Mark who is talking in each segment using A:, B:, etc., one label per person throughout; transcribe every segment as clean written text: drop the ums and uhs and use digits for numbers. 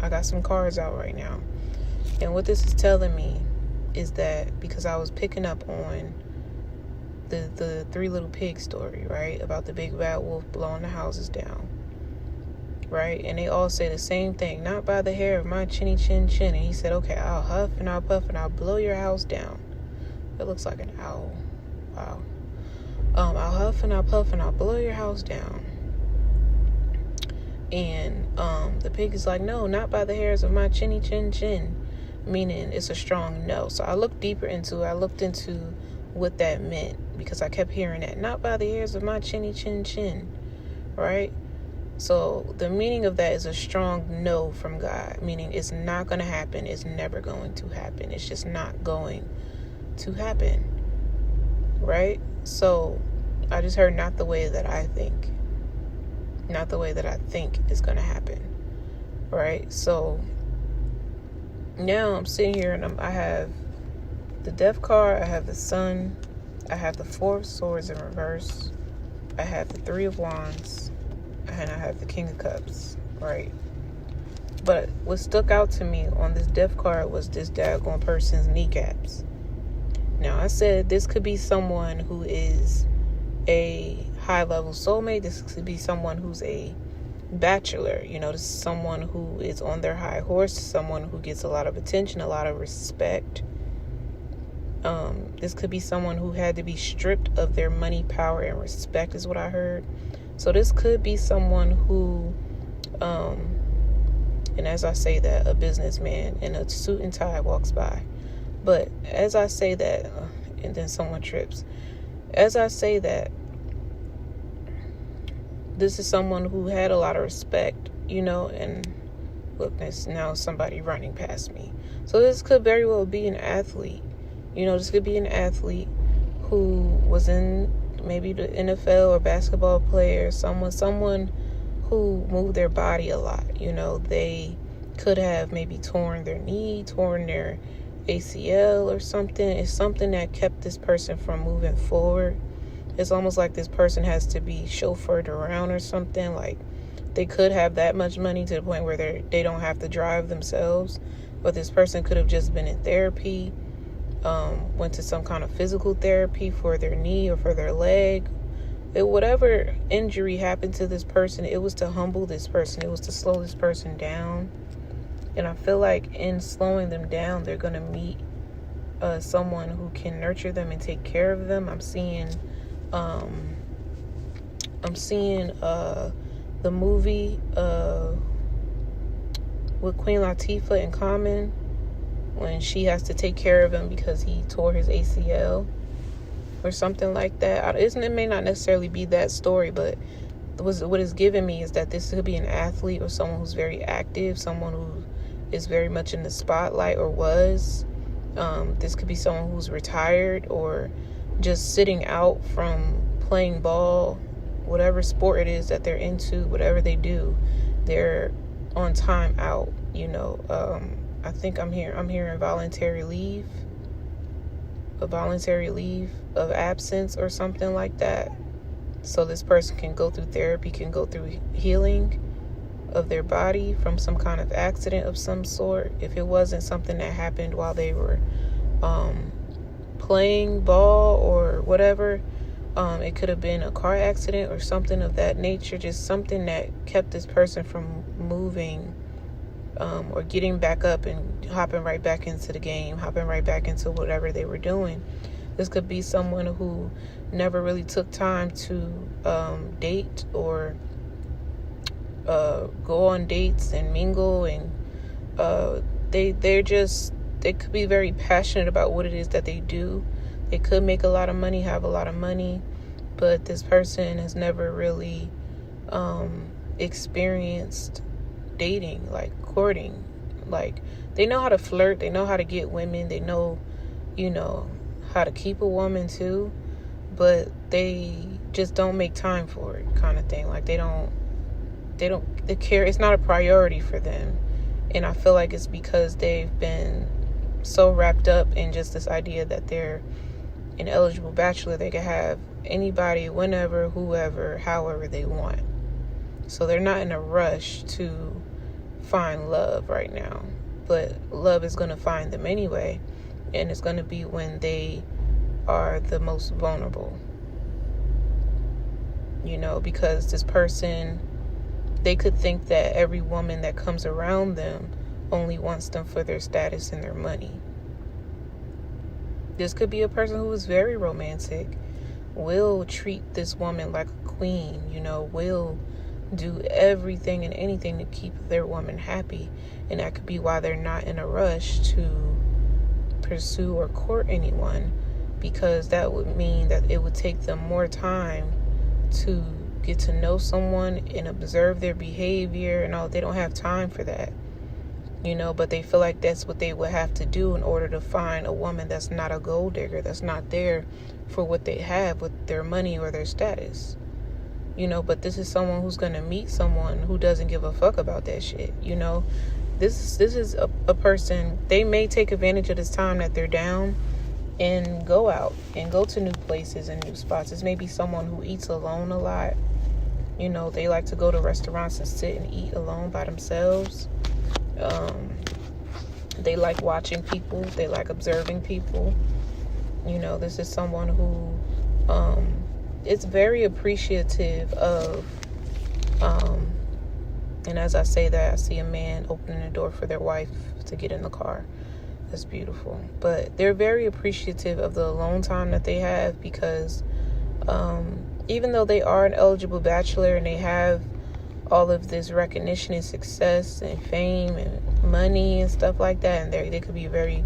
A: I got some cards out right now. And what this is telling me is that, because I was picking up on the Three Little Pigs story, right? About the big bad wolf blowing the houses down, right? And they all say the same thing, not by the hair of my chinny chin chin. And he said, okay, I'll huff and I'll puff and I'll blow your house down. It looks like an owl. Wow. I'll huff and I'll puff and I'll blow your house down. And the pig is like, no, not by the hairs of my chinny chin chin, meaning it's a strong no. So I looked deeper into it. I looked into what that meant, because I kept hearing that, not by the hairs of my chinny chin chin, right? So the meaning of that is a strong no from God, meaning it's not going to happen. It's never going to happen. It's just not going to happen, right? So I just heard, not the way that I think. Not the way that I think is going to happen, right? So now I'm sitting here and I have the Death card, I have the Sun, I have the Four of Swords in reverse, I have the Three of Wands, and I have the King of Cups, right? But what stuck out to me on this Death card was this daggone person's kneecaps. Now, I said this could be someone who is a high-level soulmate. This could be someone who's a bachelor. This is someone who is on their high horse, someone who gets a lot of attention, a lot of respect. This could be someone who had to be stripped of their money, power, and respect, is what I heard. So this could be someone who, and as I say that, a businessman in a suit and tie walks by. But as I say that, and then someone trips. As I say that, this is someone who had a lot of respect, and look, there's now somebody running past me. So this could very well be an athlete. This could be an athlete who was in maybe the NFL or basketball player, someone who moved their body a lot. They could have maybe torn their knee, torn their ACL or something. It's something that kept this person from moving forward. It's almost like this person has to be chauffeured around or something. Like, they could have that much money to the point where they don't have to drive themselves. But this person could have just been in therapy, went to some kind of physical therapy for their knee or for their leg. Whatever injury happened to this person, it was to humble this person. It was to slow this person down. And I feel like in slowing them down, they're going to meet someone who can nurture them and take care of them. I'm seeing the movie with Queen Latifah in Common, when she has to take care of him because he tore his ACL or something like that. It may not necessarily be that story, but what it's given me is that this could be an athlete or someone who's very active, someone who is very much in the spotlight or was. This could be someone who's retired or just sitting out from playing ball, whatever sport it is that they're into, whatever they do, they're on time out. I think I'm hearing voluntary leave of absence or something like that. So this person can go through therapy, can go through healing of their body from some kind of accident of some sort. If it wasn't something that happened while they were playing ball or whatever, it could have been a car accident or something of that nature, just something that kept this person from moving or getting back up and hopping right back into the game, hopping right back into whatever they were doing. This could be someone who never really took time to date or go on dates and mingle, and they could be very passionate about what it is that they do. They could make a lot of money, have a lot of money, but this person has never really experienced dating, like courting. Like, they know how to flirt, they know how to get women, they know, how to keep a woman too, but they just don't make time for it, kind of thing. Like, they care, it's not a priority for them. And I feel like it's because they've been so wrapped up in just this idea that they're an eligible bachelor. They can have anybody, whenever, whoever, however they want. So they're not in a rush to find love right now, but love is going to find them anyway, and it's going to be when they are the most vulnerable, because this person, they could think that every woman that comes around them only wants them for their status and their money. This could be a person who is very romantic, will treat this woman like a queen, will do everything and anything to keep their woman happy. And that could be why they're not in a rush to pursue or court anyone, because that would mean that it would take them more time to get to know someone and observe their behavior and all. They don't have time for that, but they feel like that's what they would have to do in order to find a woman that's not a gold digger, that's not there for what they have with their money or their status. But this is someone who's going to meet someone who doesn't give a fuck about that shit. This is a person, they may take advantage of this time that they're down and go out and go to new places and new spots. This may be someone who eats alone a lot. They like to go to restaurants and sit and eat alone by themselves. They like watching people. They like observing people. This is someone who is very appreciative of, and as I say that, I see a man opening the door for their wife to get in the car. That's beautiful. But they're very appreciative of the alone time that they have, because even though they are an eligible bachelor and they have all of this recognition and success and fame and money and stuff like that, and they could be a very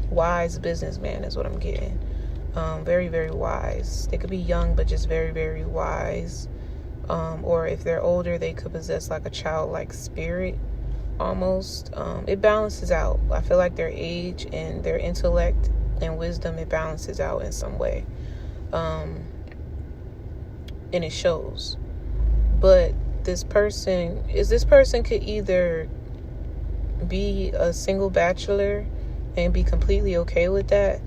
A: wise businessman is what I'm getting. Very, very wise. They could be young, but just very, very wise. Or if they're older, they could possess like a childlike spirit almost. It balances out. I feel like their age and their intellect and wisdom, it balances out in some way. And it shows. But this person could either be a single bachelor and be completely okay with that,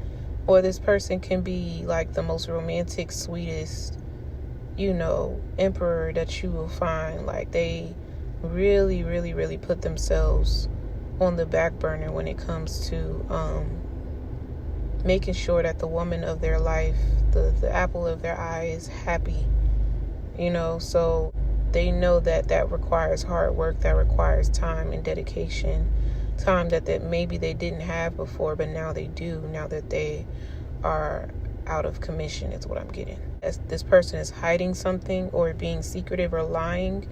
A: or this person can be like the most romantic, sweetest, emperor that you will find. Like, they really, really, really put themselves on the back burner when it comes to making sure that the woman of their life, the apple of their eye, is happy. So they know that requires hard work, that requires time and dedication, time that maybe they didn't have before, but now they do, now that they are out of commission, is what I'm getting. As this person is hiding something or being secretive or lying,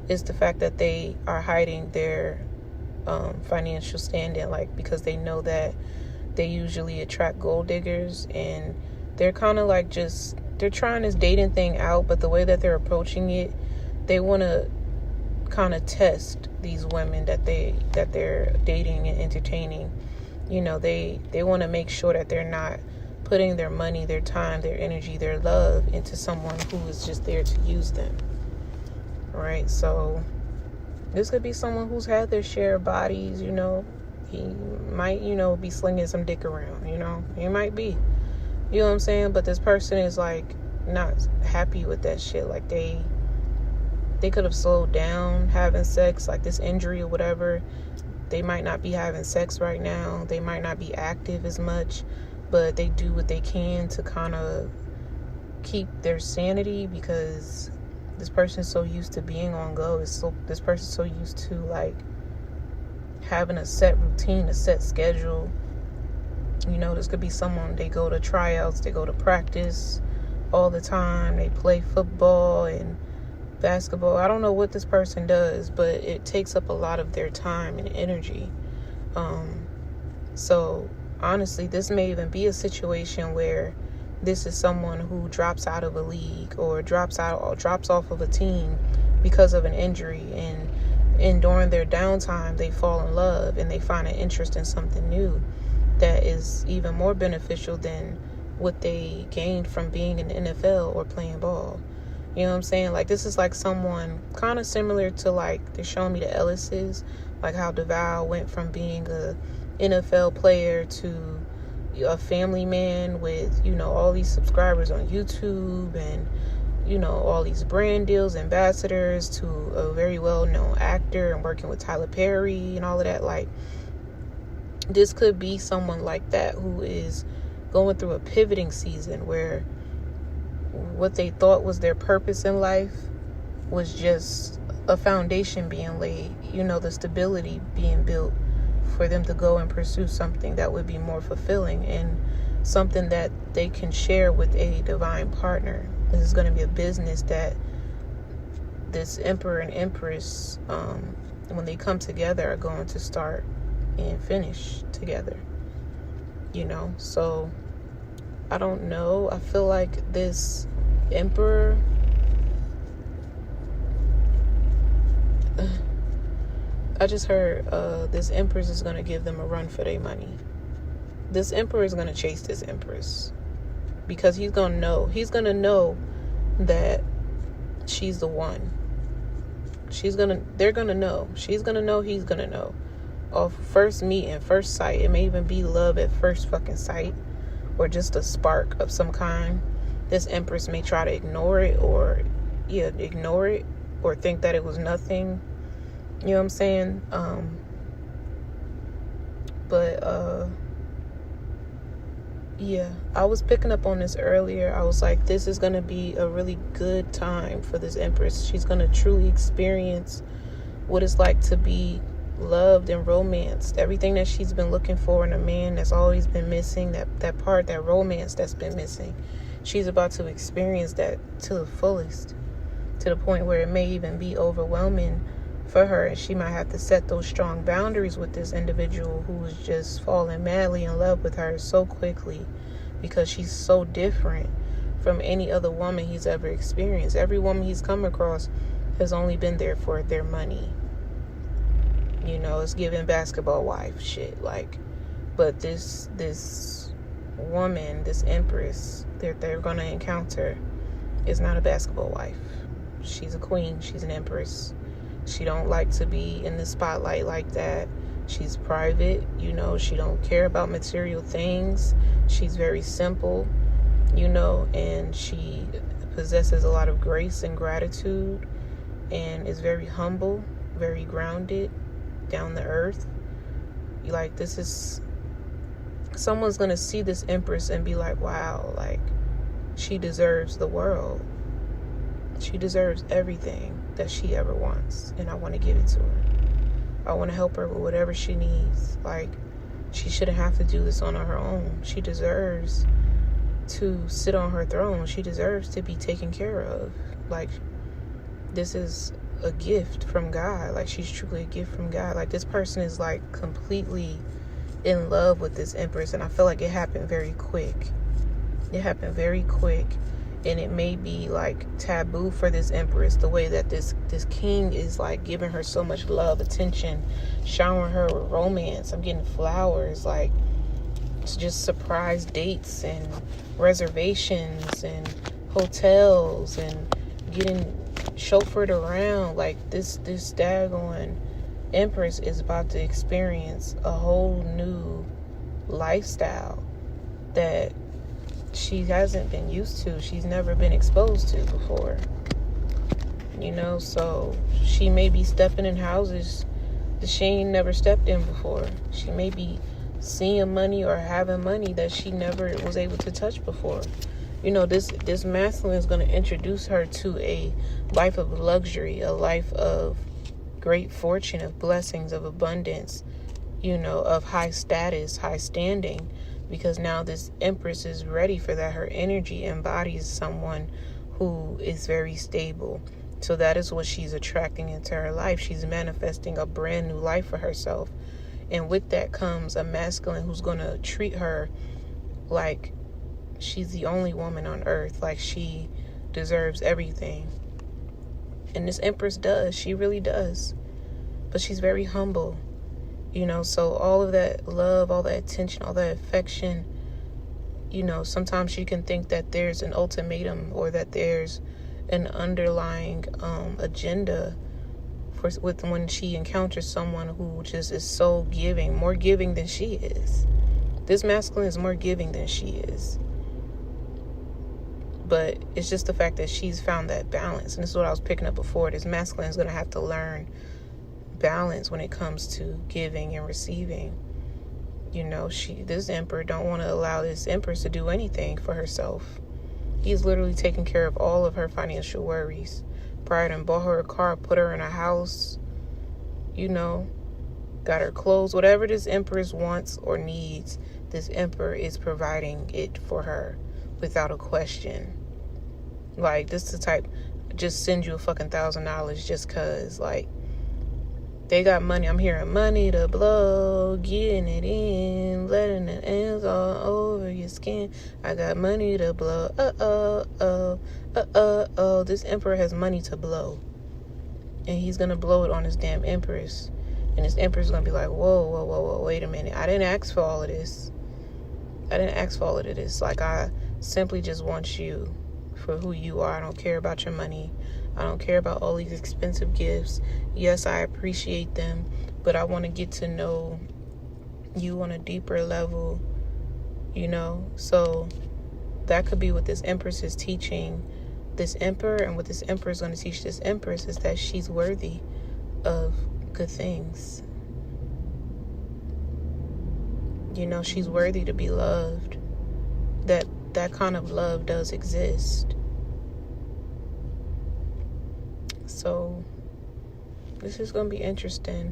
A: is the fact that they are hiding their financial standing, because they know that they usually attract gold diggers, and they're kind of like they're trying this dating thing out, but the way that they're approaching it, they want to kind of test these women that they're dating and entertaining. They want to make sure that they're not putting their money, their time, their energy, their love into someone who is just there to use them. Right? So this could be someone who's had their share of bodies. He might, be slinging some dick around. He might be. You know what I'm saying? But this person is like not happy with that shit. Like they could have slowed down having sex, like this injury or whatever. They might not be having sex right now. They might not be active as much, but they do what they can to kind of keep their sanity, because this person's so used to being on go. This person's so used to like having a set routine, a set schedule. This could be someone, they go to tryouts, they go to practice all the time, they play football and basketball. I don't know what this person does, but it takes up a lot of their time and energy. So honestly, this may even be a situation where this is someone who drops out of a league or drops off of a team because of an injury, and during their downtime they fall in love and they find an interest in something new that is even more beneficial than what they gained from being in the NFL or playing ball. You know what I'm saying? Like, this is like someone kind of similar to, like, they're showing me the Ellises, like how DeVal went from being a NFL player to a family man with, all these subscribers on YouTube and all these brand deals, ambassadors, to a very well-known actor and working with Tyler Perry and all of that. Like, this could be someone like that who is going through a pivoting season where what they thought was their purpose in life was just a foundation being laid, the stability being built for them to go and pursue something that would be more fulfilling and something that they can share with a divine partner. This is going to be a business that this emperor and empress, when they come together, are going to start and finish together. So I don't know. I feel like this emperor, I just heard this empress is going to give them a run for their money. This emperor is going to chase this empress because he's going to know that she's the one. They're going to know. She's going to know, he's going to know. Off first meeting, first sight. It may even be love at first fucking sight, or just a spark of some kind. This empress may try to ignore it or think that it was nothing. You know what I'm saying? I was picking up on this earlier. I was like, this is going to be a really good time for this empress. She's going to truly experience what it's like to be loved and romanced. Everything that she's been looking for in a man that's always been missing, that part, that romance that's been missing. She's about to experience that to the fullest, to the point where it may even be overwhelming for her, and she might have to set those strong boundaries with this individual who is just falling madly in love with her so quickly, because she's so different from any other woman he's ever experienced. Every woman he's come across has only been there for their money. It's giving basketball wife shit. But this woman, this empress that they're going to encounter is not a basketball wife. She's a queen. She's an empress. She don't like to be in the spotlight like that. She's private, she don't care about material things. She's very simple, and she possesses a lot of grace and gratitude and is very humble, very grounded, down to earth. This is someone's gonna see this empress and be like, wow, she deserves the world. She deserves everything that she ever wants, and I want to give it to her. I want to help her with whatever she needs. She shouldn't have to do this on her own. She deserves to sit on her throne. She deserves to be taken care of. This is a gift from God. She's truly a gift from God. This person is completely in love with this empress, and I feel like it happened very quick. And it may be taboo for this empress, the way that this king is giving her so much love, attention, showering her with romance. I'm getting flowers, it's just surprise dates and reservations and hotels and getting chauffeured around. This daggone empress is about to experience a whole new lifestyle that she hasn't been used to. She's never been exposed to before. So she may be stepping in houses that she ain't never stepped in before. She may be seeing money or having money that she never was able to touch before. This masculine is going to introduce her to a life of luxury, a life of great fortune, of blessings, of abundance, of high status, high standing. Because now this empress is ready for that. Her energy embodies someone who is very stable. So that is what she's attracting into her life. She's manifesting a brand new life for herself. And with that comes a masculine who's going to treat her like she's the only woman on earth. She deserves everything. And this empress does. She really does. But she's very humble. So all of that love, all that attention, all that affection, sometimes she can think that there's an ultimatum or that there's an underlying agenda with when she encounters someone who just is so giving, more giving than she is. This masculine is more giving than she is. But it's just the fact that she's found that balance. And this is what I was picking up before. This masculine is going to have to learn balance when it comes to giving and receiving. You know, this emperor don't want to allow this empress to do anything for herself. He's literally taking care of all of her financial worries. Prior to bought her a car, put her in a house, you know, got her clothes. Whatever this empress wants or needs, this emperor is providing it for her without a question. Like, this is the type, just send you a fucking $1,000 just cause, like, they got money. I'm hearing money to blow, getting it in, letting the ends all over your skin. I got money to blow. This emperor has money to blow. And he's going to blow it on this damn empress. And this empress is going to be like, whoa, wait a minute. I didn't ask for all of this. Like, I simply just want you for who you are. I don't care about your money. I don't care about all these expensive gifts. Yes, I appreciate them, but I want to get to know you on a deeper level, you know? So that could be what this empress is teaching this emperor, and what this emperor is going to teach this empress is that she's worthy of good things. You know, she's worthy to be loved. That kind of love does exist. So this is going to be interesting.